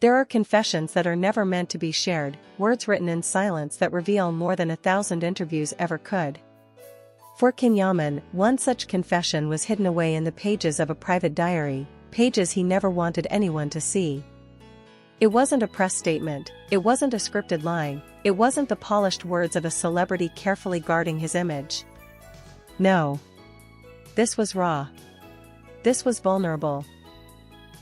There are confessions that are never meant to be shared, words written in silence that reveal more than 1,000 interviews ever could. For Can Yaman, one such confession was hidden away in the pages of a private diary, pages he never wanted anyone to see. It wasn't a press statement, it wasn't a scripted line, it wasn't the polished words of a celebrity carefully guarding his image. No. This was raw. This was vulnerable.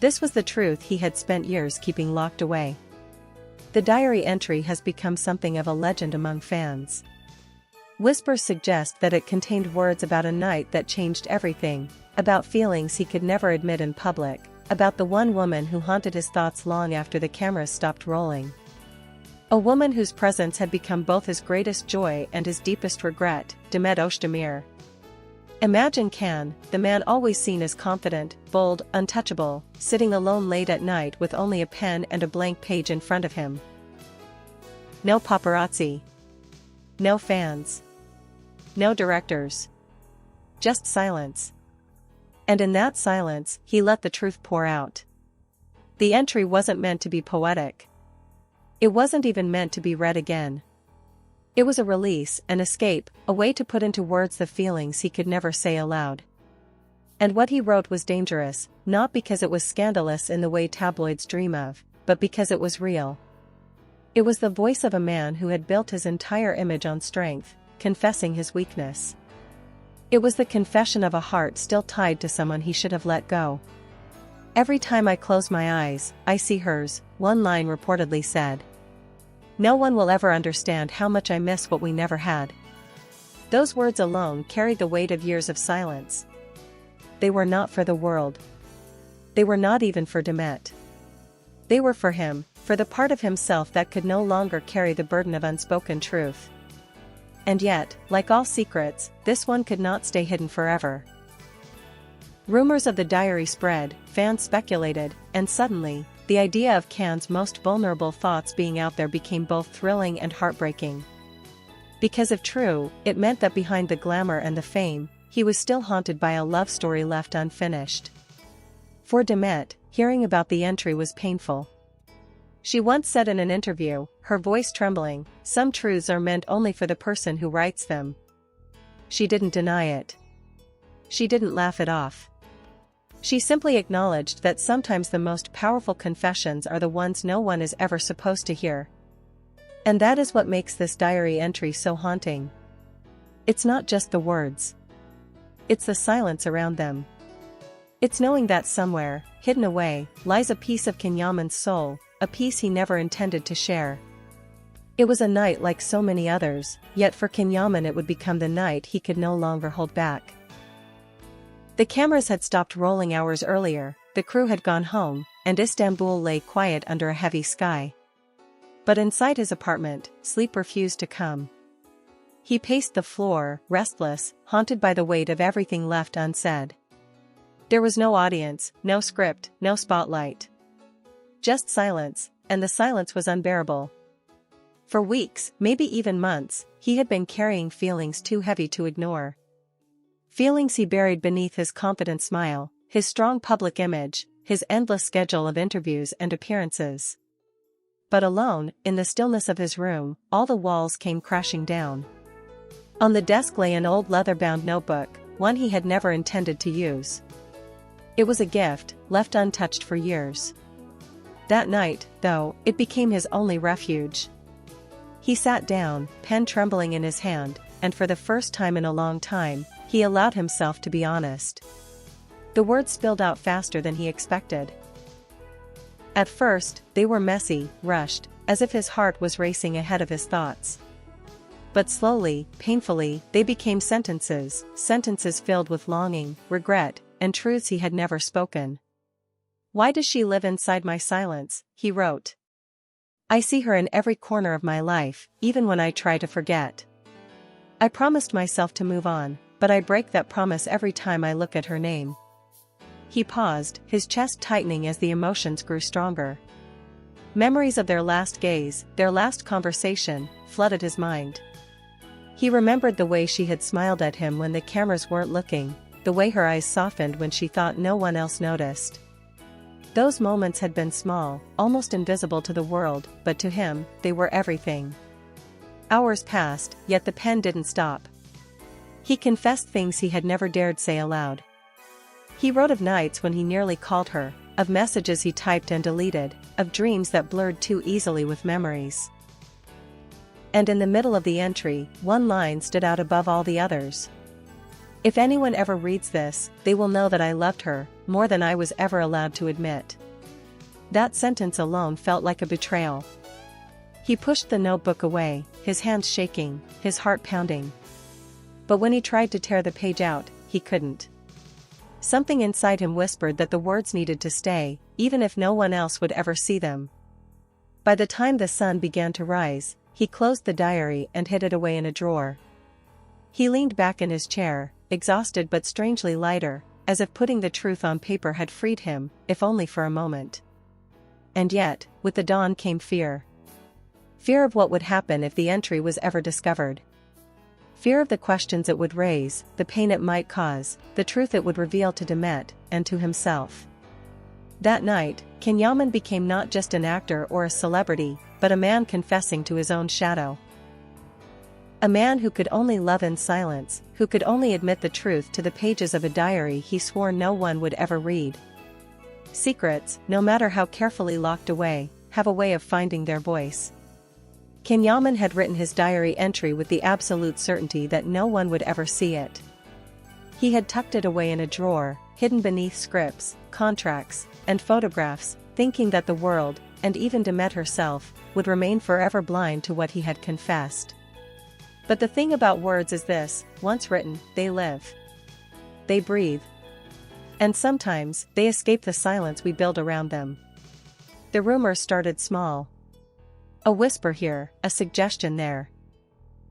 This was the truth he had spent years keeping locked away. The diary entry has become something of a legend among fans. Whispers suggest that it contained words about a night that changed everything, about feelings he could never admit in public, about the one woman who haunted his thoughts long after the cameras stopped rolling. A woman whose presence had become both his greatest joy and his deepest regret, Demet Özdemir. Imagine Can, the man always seen as confident, bold, untouchable, sitting alone late at night with only a pen and a blank page in front of him. No paparazzi. No fans. No directors. Just silence. And in that silence, he let the truth pour out. The entry wasn't meant to be poetic. It wasn't even meant to be read again. It was a release, an escape, a way to put into words the feelings he could never say aloud. And what he wrote was dangerous, not because it was scandalous in the way tabloids dream of, but because it was real. It was the voice of a man who had built his entire image on strength, confessing his weakness. It was the confession of a heart still tied to someone he should have let go. "Every time I close my eyes, I see hers," one line reportedly said. "No one will ever understand how much I miss what we never had." Those words alone carried the weight of years of silence. They were not for the world. They were not even for Demet. They were for him, for the part of himself that could no longer carry the burden of unspoken truth. And yet, like all secrets, this one could not stay hidden forever. Rumors of the diary spread, fans speculated, and suddenly, the idea of Can's most vulnerable thoughts being out there became both thrilling and heartbreaking. Because if true, it meant that behind the glamour and the fame, he was still haunted by a love story left unfinished. For Demet, hearing about the entry was painful. She once said in an interview, her voice trembling, "Some truths are meant only for the person who writes them." She didn't deny it. She didn't laugh it off. She simply acknowledged that sometimes the most powerful confessions are the ones no one is ever supposed to hear. And that is what makes this diary entry so haunting. It's not just the words. It's the silence around them. It's knowing that somewhere, hidden away, lies a piece of Can Yaman's soul, a piece he never intended to share. It was a night like so many others, yet for Can Yaman it would become the night he could no longer hold back. The cameras had stopped rolling hours earlier, the crew had gone home, and Istanbul lay quiet under a heavy sky. But inside his apartment, sleep refused to come. He paced the floor, restless, haunted by the weight of everything left unsaid. There was no audience, no script, no spotlight. Just silence, and the silence was unbearable. For weeks, maybe even months, he had been carrying feelings too heavy to ignore. Feelings he buried beneath his confident smile, his strong public image, his endless schedule of interviews and appearances. But alone, in the stillness of his room, all the walls came crashing down. On the desk lay an old leather-bound notebook, one he had never intended to use. It was a gift, left untouched for years. That night, though, it became his only refuge. He sat down, pen trembling in his hand, and for the first time in a long time, he allowed himself to be honest. The words spilled out faster than he expected. At first, they were messy, rushed, as if his heart was racing ahead of his thoughts. But slowly, painfully, they became sentences, sentences filled with longing, regret, and truths he had never spoken. "Why does she live inside my silence?" he wrote. "I see her in every corner of my life, even when I try to forget. I promised myself to move on, but I break that promise every time I look at her name." He paused, his chest tightening as the emotions grew stronger. Memories of their last gaze, their last conversation, flooded his mind. He remembered the way she had smiled at him when the cameras weren't looking, the way her eyes softened when she thought no one else noticed. Those moments had been small, almost invisible to the world, but to him, they were everything. Hours passed, yet the pen didn't stop. He confessed things he had never dared say aloud. He wrote of nights when he nearly called her, of messages he typed and deleted, of dreams that blurred too easily with memories. And in the middle of the entry, one line stood out above all the others. If anyone ever reads this, they will know that I loved her, more than I was ever allowed to admit. That sentence alone felt like a betrayal. He pushed the notebook away, his hands shaking, his heart pounding. But when he tried to tear the page out, he couldn't. Something inside him whispered that the words needed to stay, even if no one else would ever see them. By the time the sun began to rise, he closed the diary and hid it away in a drawer. He leaned back in his chair, exhausted but strangely lighter, as if putting the truth on paper had freed him, if only for a moment. And yet, with the dawn came fear. Fear of what would happen if the entry was ever discovered. Fear of the questions it would raise, the pain it might cause, the truth it would reveal to Demet, and to himself. That night, Can Yaman became not just an actor or a celebrity, but a man confessing to his own shadow. A man who could only love in silence, who could only admit the truth to the pages of a diary he swore no one would ever read. Secrets, no matter how carefully locked away, have a way of finding their voice. Can Yaman had written his diary entry with the absolute certainty that no one would ever see it. He had tucked it away in a drawer, hidden beneath scripts, contracts, and photographs, thinking that the world, and even Demet herself, would remain forever blind to what he had confessed. But the thing about words is this: once written, they live. They breathe. And sometimes, they escape the silence we build around them. The rumors started small. A whisper here, a suggestion there.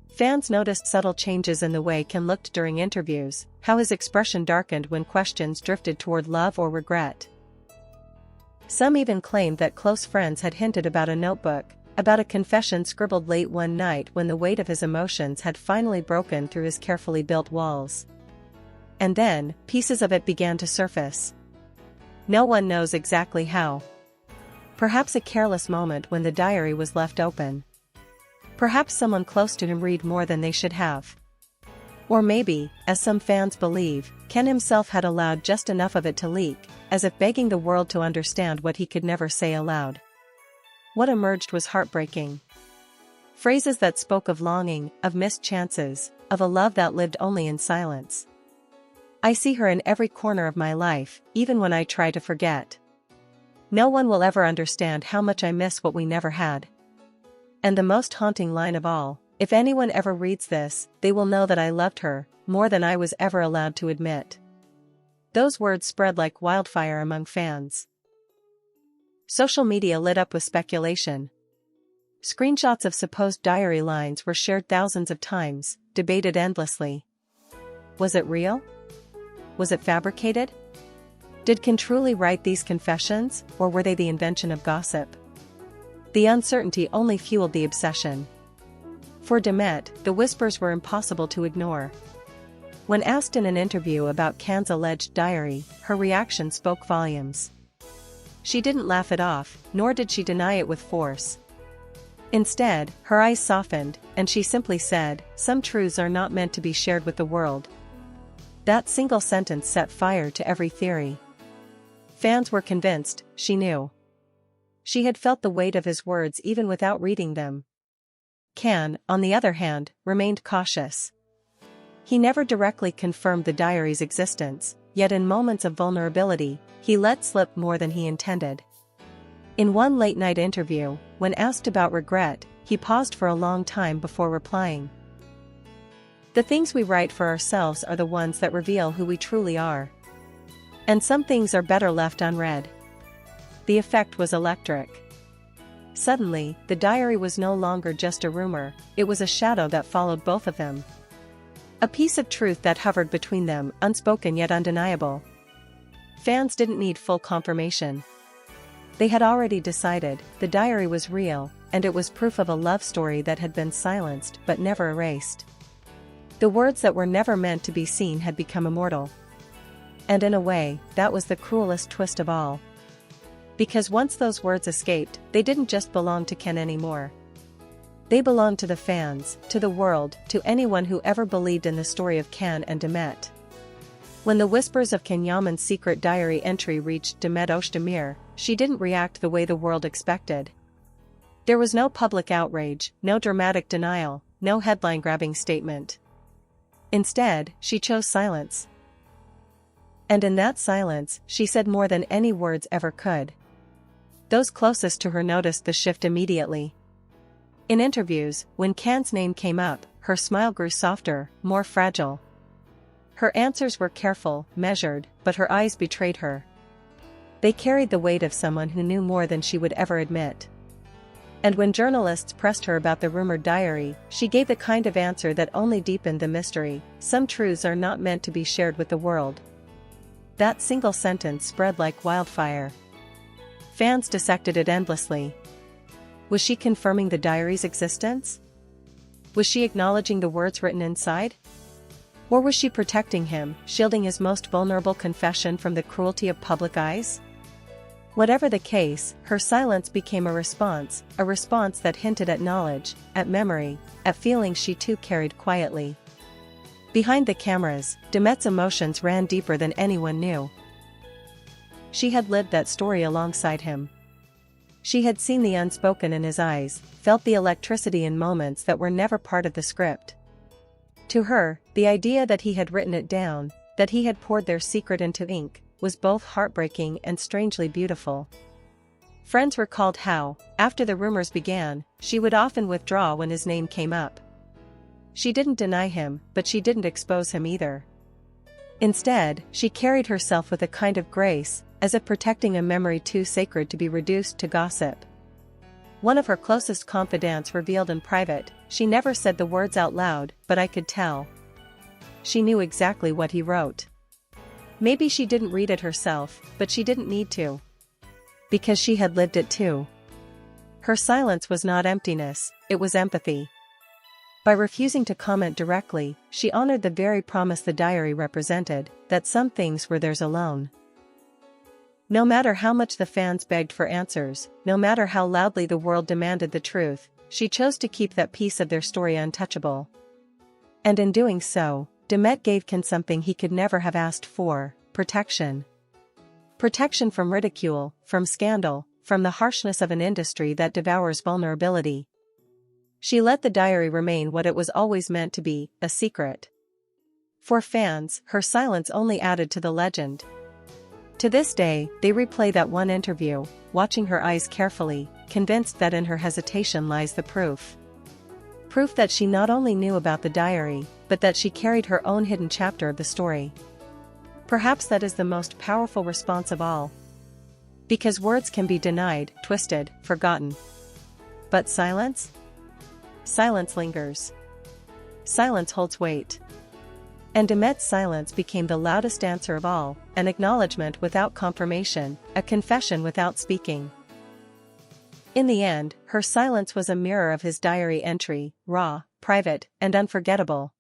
Fans noticed subtle changes in the way Can looked during interviews, how his expression darkened when questions drifted toward love or regret. Some even claimed that close friends had hinted about a notebook, about a confession scribbled late one night when the weight of his emotions had finally broken through his carefully built walls. And then, pieces of it began to surface. No one knows exactly how. Perhaps a careless moment when the diary was left open. Perhaps someone close to him read more than they should have. Or maybe, as some fans believe, Can himself had allowed just enough of it to leak, as if begging the world to understand what he could never say aloud. What emerged was heartbreaking. Phrases that spoke of longing, of missed chances, of a love that lived only in silence. I see her in every corner of my life, even when I try to forget. No one will ever understand how much I miss what we never had. And the most haunting line of all, if anyone ever reads this, they will know that I loved her, more than I was ever allowed to admit. Those words spread like wildfire among fans. Social media lit up with speculation. Screenshots of supposed diary lines were shared thousands of times, debated endlessly. Was it real? Was it fabricated? Did Can truly write these confessions, or were they the invention of gossip? The uncertainty only fueled the obsession. For Demet, the whispers were impossible to ignore. When asked in an interview about Can's alleged diary, her reaction spoke volumes. She didn't laugh it off, nor did she deny it with force. Instead, her eyes softened, and she simply said, "Some truths are not meant to be shared with the world." That single sentence set fire to every theory. Fans were convinced, she knew. She had felt the weight of his words even without reading them. Can, on the other hand, remained cautious. He never directly confirmed the diary's existence, yet in moments of vulnerability, he let slip more than he intended. In one late-night interview, when asked about regret, he paused for a long time before replying. "The things we write for ourselves are the ones that reveal who we truly are. And some things are better left unread." The effect was electric. Suddenly, the diary was no longer just a rumor, it was a shadow that followed both of them. A piece of truth that hovered between them, unspoken yet undeniable. Fans didn't need full confirmation. They had already decided, the diary was real, and it was proof of a love story that had been silenced but never erased. The words that were never meant to be seen had become immortal. And in a way, that was the cruelest twist of all. Because once those words escaped, they didn't just belong to Can anymore. They belonged to the fans, to the world, to anyone who ever believed in the story of Can and Demet. When the whispers of Can Yaman's secret diary entry reached Demet Özdemir, she didn't react the way the world expected. There was no public outrage, no dramatic denial, no headline-grabbing statement. Instead, she chose silence. And in that silence, she said more than any words ever could. Those closest to her noticed the shift immediately. In interviews, when Can's name came up, her smile grew softer, more fragile. Her answers were careful, measured, but her eyes betrayed her. They carried the weight of someone who knew more than she would ever admit. And when journalists pressed her about the rumored diary, she gave the kind of answer that only deepened the mystery: some truths are not meant to be shared with the world. That single sentence spread like wildfire. Fans dissected it endlessly. Was she confirming the diary's existence? Was she acknowledging the words written inside? Or was she protecting him, shielding his most vulnerable confession from the cruelty of public eyes? Whatever the case, her silence became a response that hinted at knowledge, at memory, at feelings she too carried quietly. Behind the cameras, Demet's emotions ran deeper than anyone knew. She had lived that story alongside him. She had seen the unspoken in his eyes, felt the electricity in moments that were never part of the script. To her, the idea that he had written it down, that he had poured their secret into ink, was both heartbreaking and strangely beautiful. Friends recalled how, after the rumors began, she would often withdraw when his name came up. She didn't deny him, but she didn't expose him either. Instead, she carried herself with a kind of grace, as if protecting a memory too sacred to be reduced to gossip. One of her closest confidants revealed in private, "She never said the words out loud, but I could tell. She knew exactly what he wrote." Maybe she didn't read it herself, but she didn't need to. Because she had lived it too. Her silence was not emptiness, it was empathy. By refusing to comment directly, she honored the very promise the diary represented, that some things were theirs alone. No matter how much the fans begged for answers, no matter how loudly the world demanded the truth, she chose to keep that piece of their story untouchable. And in doing so, Demet gave Can something he could never have asked for: protection. Protection from ridicule, from scandal, from the harshness of an industry that devours vulnerability. She let the diary remain what it was always meant to be, a secret. For fans, her silence only added to the legend. To this day, they replay that one interview, watching her eyes carefully, convinced that in her hesitation lies the proof. Proof that she not only knew about the diary, but that she carried her own hidden chapter of the story. Perhaps that is the most powerful response of all. Because words can be denied, twisted, forgotten. But silence? Silence lingers. Silence holds weight. And Demet's silence became the loudest answer of all, an acknowledgement without confirmation, a confession without speaking. In the end, her silence was a mirror of his diary entry, raw, private, and unforgettable.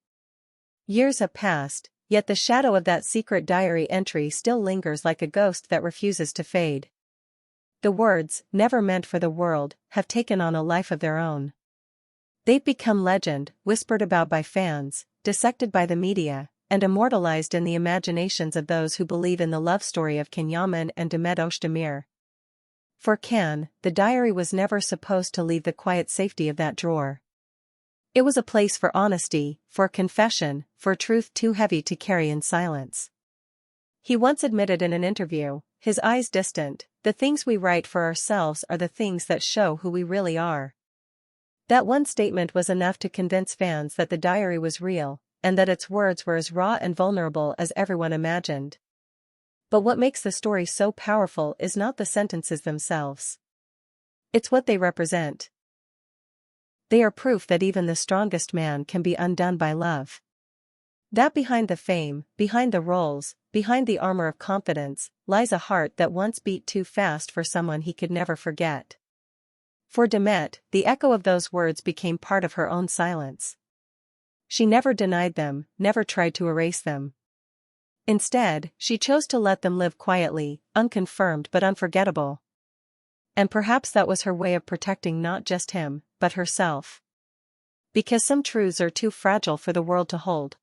Years have passed, yet the shadow of that secret diary entry still lingers like a ghost that refuses to fade. The words, never meant for the world, have taken on a life of their own. They've become legend, whispered about by fans, dissected by the media, and immortalized in the imaginations of those who believe in the love story of Can Yaman and Demet Özdemir. For Can, the diary was never supposed to leave the quiet safety of that drawer. It was a place for honesty, for confession, for truth too heavy to carry in silence. He once admitted in an interview, his eyes distant, "The things we write for ourselves are the things that show who we really are." That one statement was enough to convince fans that the diary was real, and that its words were as raw and vulnerable as everyone imagined. But what makes the story so powerful is not the sentences themselves. It's what they represent. They are proof that even the strongest man can be undone by love. That behind the fame, behind the roles, behind the armor of confidence, lies a heart that once beat too fast for someone he could never forget. For Demet, the echo of those words became part of her own silence. She never denied them, never tried to erase them. Instead, she chose to let them live quietly, unconfirmed but unforgettable. And perhaps that was her way of protecting not just him, but herself. Because some truths are too fragile for the world to hold.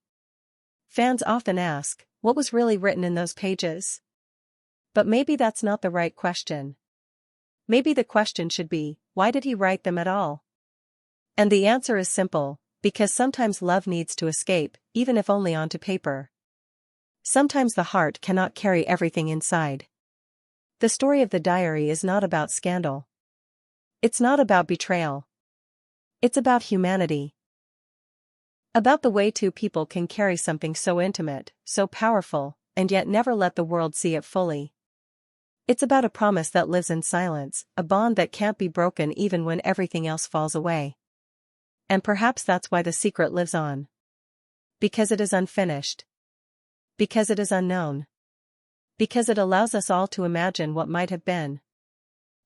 Fans often ask, what was really written in those pages? But maybe that's not the right question. Maybe the question should be, why did he write them at all? And the answer is simple, because sometimes love needs to escape, even if only onto paper. Sometimes the heart cannot carry everything inside. The story of the diary is not about scandal. It's not about betrayal. It's about humanity. About the way two people can carry something so intimate, so powerful, and yet never let the world see it fully. It's about a promise that lives in silence, a bond that can't be broken even when everything else falls away. And perhaps that's why the secret lives on. Because it is unfinished. Because it is unknown. Because it allows us all to imagine what might have been.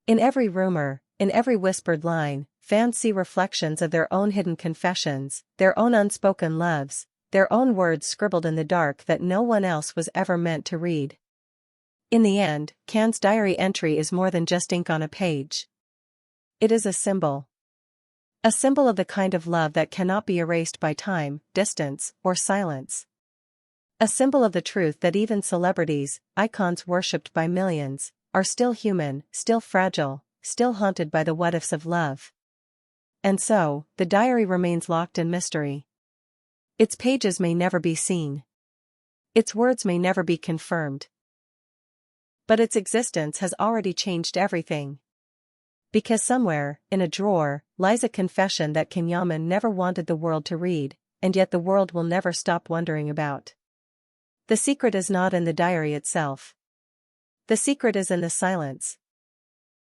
In every rumor, in every whispered line, fans see reflections of their own hidden confessions, their own unspoken loves, their own words scribbled in the dark that no one else was ever meant to read. In the end, Can's diary entry is more than just ink on a page. It is a symbol. A symbol of the kind of love that cannot be erased by time, distance, or silence. A symbol of the truth that even celebrities, icons worshipped by millions, are still human, still fragile, still haunted by the what-ifs of love. And so, the diary remains locked in mystery. Its pages may never be seen. Its words may never be confirmed. But its existence has already changed everything. Because somewhere, in a drawer, lies a confession that Can Yaman never wanted the world to read, and yet the world will never stop wondering about. The secret is not in the diary itself. The secret is in the silence,